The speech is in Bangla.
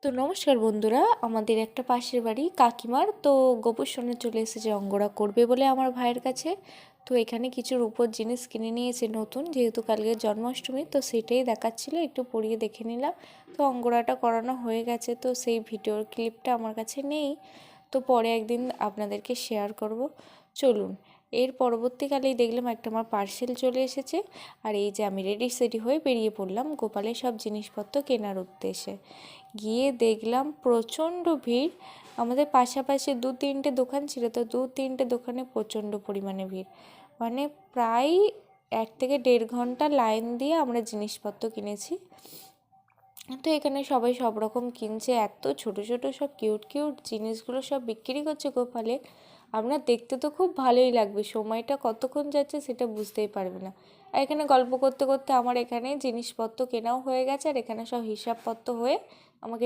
তো নমস্কার বন্ধুরা, আমাদের একটা পাশের বাড়ি কাকিমার তো গোপুর সোনা চলে এসেছে অঙ্গরা করবে বলে আমার ভাইয়ের কাছে। তো এখানে কিছু রূপোর জিনিস কিনে নিয়েছে নতুন, যেহেতু কালকে জন্মাষ্টমী, তো সেটাই দেখাচ্ছিল, একটু পরিয়ে দেখে নিলাম। তো অঙ্গরাটা করানো হয়ে গেছে, তো সেই ভিডিওর ক্লিপটা আমার কাছে নেই, তো পরে একদিন আপনাদেরকে শেয়ার করব। চলুন, এর পরবর্তীকালেই দেখলাম একটা আমার পার্সেল চলে এসেছে। আর এই যে আমি রেডি সেডি হয়ে বেরিয়ে পড়লাম গোপালের সব জিনিসপত্র কেনার উদ্দেশ্যে। গিয়ে দেখলাম প্রচণ্ড ভিড়। আমাদের পাশাপাশি 2-3টে দোকান ছিল, তো 2-3টে দোকানে প্রচণ্ড পরিমাণে ভিড়, মানে প্রায় 1 থেকে 1.5 ঘন্টা লাইন দিয়ে আমরা জিনিসপত্র কিনেছি। তো এখানে সবাই সব রকম কিনছে, এত ছোট ছোট সব কিউট কিউট জিনিসগুলো সব বিক্রি করছে গোপালে। আপনার দেখতে তো খুব ভালোই লাগবে, সময়টা কতক্ষণ যাচ্ছে সেটা বুঝতেই পারবে না। আর এখানে গল্প করতে করতে আমার এখানে জিনিসপত্র কেনাও হয়ে গেছে, আর এখানে সব হিসাবপত্র হয়ে আমাকে